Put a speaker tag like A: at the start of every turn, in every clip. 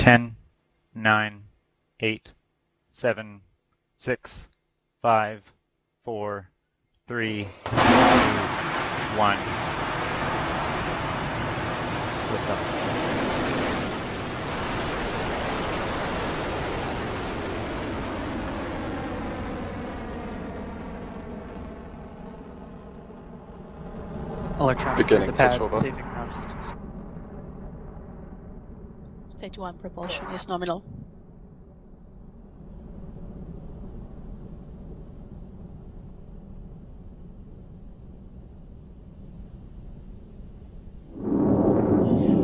A: 10, 9, 8, 7, 6, 5, 4, 3, 2, 1. Lift off.
B: Electron
C: Beginning
B: the pad,
C: pushover.
B: saving ground systems.
D: Stage 1 propulsion is nominal.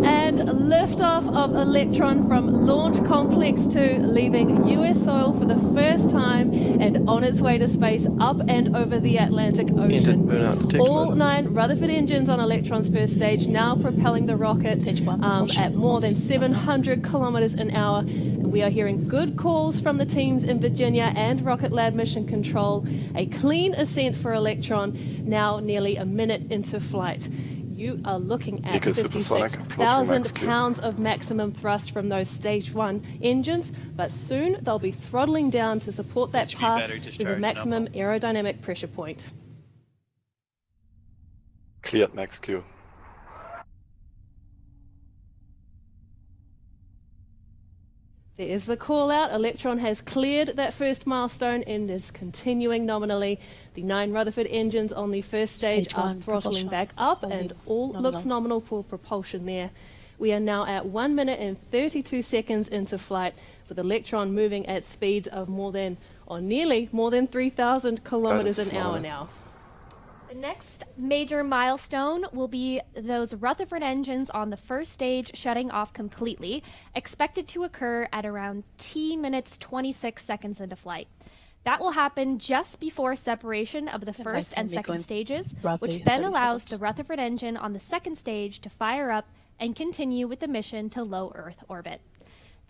E: And liftoff of Electron from Launch Complex 2, leaving US soil for the first time and on its way to space up and over the Atlantic Ocean.
F: Burnout detected.
E: All 9 Rutherford engines on Electron's first stage now propelling the rocket
D: Stage 1
E: at more than 700 kilometers an hour. And we are hearing good calls from the teams in Virginia and RocketLab Mission Control. A clean ascent for Electron, now nearly a minute into flight. You are looking at 56,000 pounds of maximum thrust from those stage 1 engines, but soon they'll be throttling down to support that pass to the maximum aerodynamic pressure point.
C: Cleared max Q.
E: There is the call out. Electron has cleared that first milestone and is continuing nominally. The 9 Rutherford engines on the first stage are throttling back up and all looks nominal for propulsion there. We are now at 1 minute and 32 seconds into flight with Electron moving at speeds of nearly more than 3,000 kilometers an hour now.
G: The next major milestone will be those Rutherford engines on the first stage shutting off completely, expected to occur at around T minutes 26 seconds into flight. That will happen just before separation of the first and second stages, which then allows the Rutherford engine on the second stage to fire up and continue with the mission to low Earth orbit.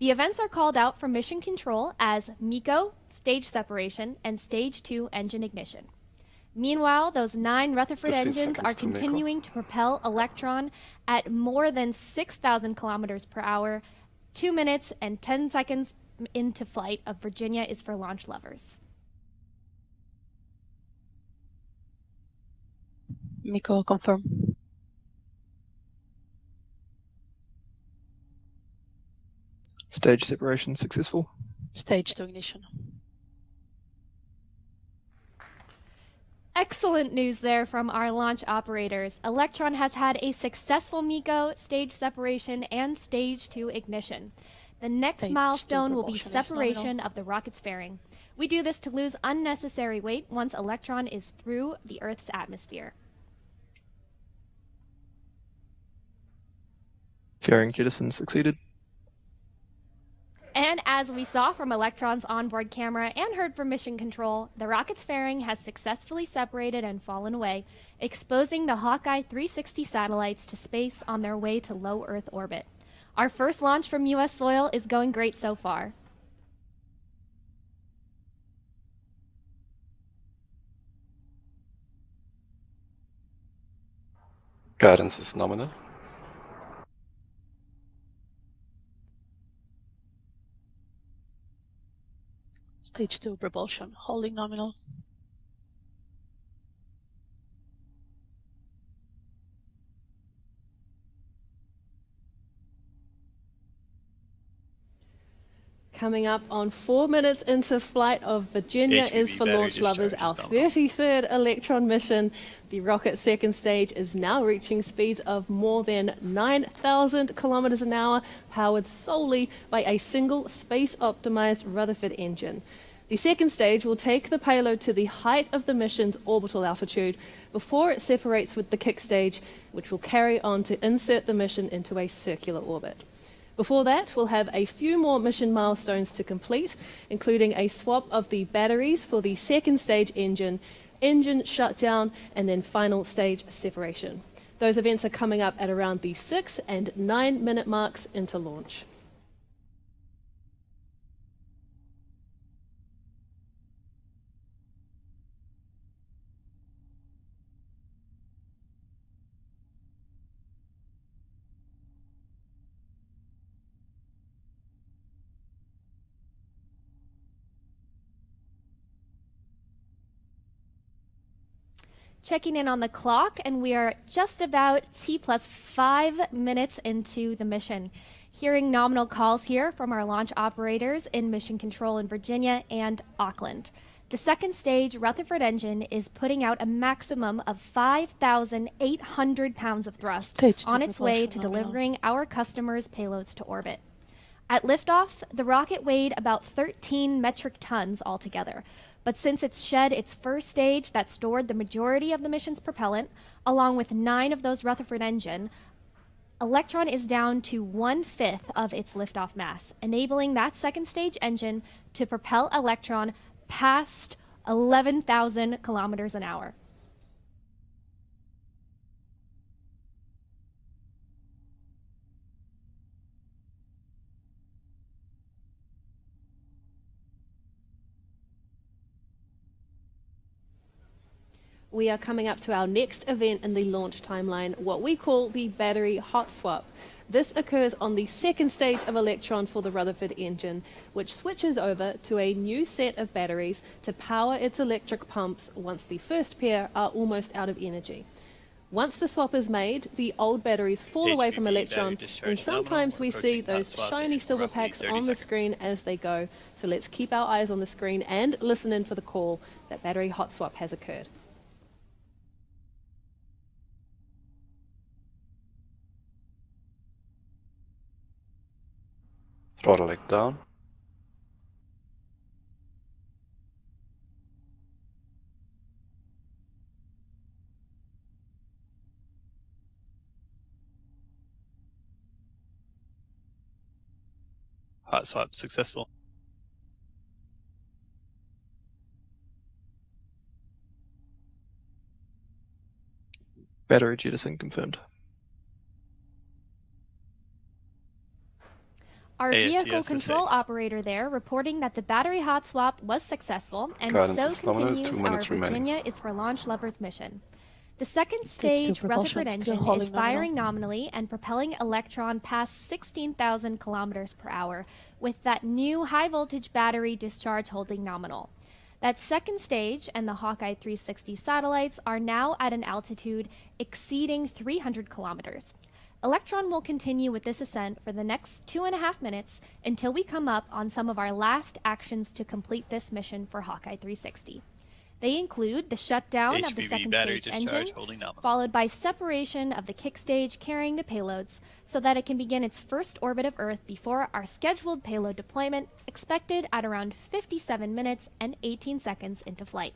G: The events are called out from Mission Control as MECO, stage separation, and stage 2 engine ignition. Meanwhile, those 9 Rutherford engines are continuing to propel Electron at more than 6,000 kilometers per hour. 2 minutes and 10 seconds into flight of Virginia is for launch lovers.
D: MECO confirm.
F: Stage separation successful.
D: Stage 2 ignition.
G: Excellent news there from our launch operators. Electron has had a successful MECO, stage separation, and stage 2 ignition. The next milestone will be separation of the rocket's fairing. We do this to lose unnecessary weight once Electron is through the Earth's atmosphere.
F: Fairing jettison succeeded.
G: And as we saw from Electron's onboard camera and heard from Mission Control, the rocket's fairing has successfully separated and fallen away, exposing the Hawkeye 360 satellites to space on their way to low Earth orbit. Our first launch from US soil is going great so far.
C: Guidance is nominal.
D: Stage 2 propulsion, holding nominal.
E: Coming up on 4 minutes into flight of Virginia is for launch lovers, our 33rd Electron mission. The rocket's second stage is now reaching speeds of more than 9,000 kilometers an hour, powered solely by a single space-optimized Rutherford engine. The second stage will take the payload to the height of the mission's orbital altitude before it separates with the kick stage, which will carry on to insert the mission into a circular orbit. Before that, we'll have a few more mission milestones to complete, including a swap of the batteries for the second stage engine shutdown, and then final stage separation. Those events are coming up at around the 6 and 9 minute marks into launch.
G: Checking in on the clock, and we are just about T plus 5 minutes into the mission. Hearing nominal calls here from our launch operators in Mission Control in Virginia and Auckland. The second stage Rutherford engine is putting out a maximum of 5,800 pounds of thrust
D: Stage
G: on
D: two
G: its way to
D: propulsion nominal.
G: delivering our customers' payloads to orbit. At liftoff, the rocket weighed about 13 metric tons altogether. But since it's shed its first stage that stored the majority of the mission's propellant, along with 9 of those Rutherford engine, Electron is down to 1/5 of its liftoff mass, enabling that second stage engine to propel Electron past 11,000 kilometers an hour.
E: We are coming up to our next event in the launch timeline, what we call the battery hot swap. This occurs on the second stage of Electron for the Rutherford engine, which switches over to a new set of batteries to power its electric pumps once the first pair are almost out of energy. Once the swap is made, the old batteries fall away from Electron, and sometimes we see those shiny silver packs on the screen as they go. So let's keep our eyes on the screen and listen in for the call that battery hot swap has occurred.
C: Throttling down.
B: Hot swap successful.
F: Battery jettison confirmed.
G: Our vehicle
B: AFTS
G: control
B: saved.
G: operator there reporting that the battery hot swap was successful, and
C: Guidance
G: so
C: is nominal,
G: continues
C: 2
G: our
C: minutes remaining.
G: Virginia is for launch lovers mission. The second
D: Stage two
G: stage Rutherford
D: propulsion still
G: engine
D: holding
G: is firing nominally and propelling Electron past 16,000 kilometers per hour with that new high voltage battery discharge holding nominal. That second stage and the Hawkeye 360 satellites are now at an altitude exceeding 300 kilometers. Electron will continue with this ascent for the next 2.5 minutes until we come up on some of our last actions to complete this mission for Hawkeye 360. They include the shutdown of the
B: HVV
G: second
B: battery
G: stage
B: discharge
G: engine,
B: holding nominal.
G: followed by separation of the kick stage carrying the payloads so that it can begin its first orbit of Earth before our scheduled payload deployment, expected at around 57 minutes and 18 seconds into flight.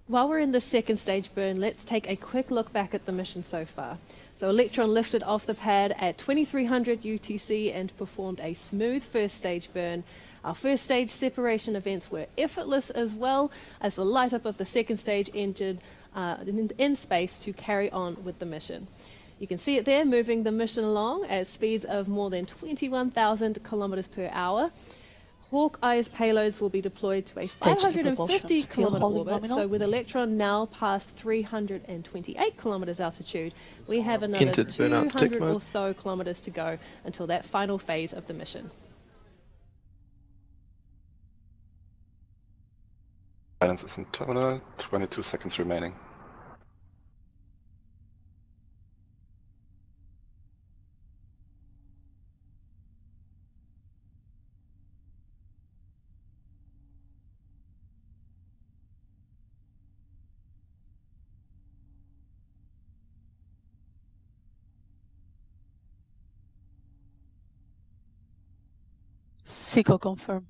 E: While we're in the second stage burn, let's take a quick look back at the mission so far. So Electron lifted off the pad at 2300 UTC and performed a smooth first stage burn. Our first stage separation events were effortless, as well as the light up of the second stage engine in space to carry on with the mission. You can see it there, moving the mission along at speeds of more than 21,000 kilometers per hour. Hawkeye's payloads will be deployed to a
D: Stage two
E: 550
D: propulsion still
E: kilometer
D: holding
E: orbit.
D: nominal.
E: So with Electron now past 328 kilometers altitude, we have another
F: Entered burnout detect
E: 200 or
F: mode.
E: so kilometers to go until that final phase of the mission.
C: Guidance is in terminal, 22 seconds remaining.
D: SICO confirm.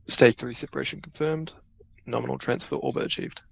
F: Stage 3 separation confirmed. Nominal transfer orbit achieved.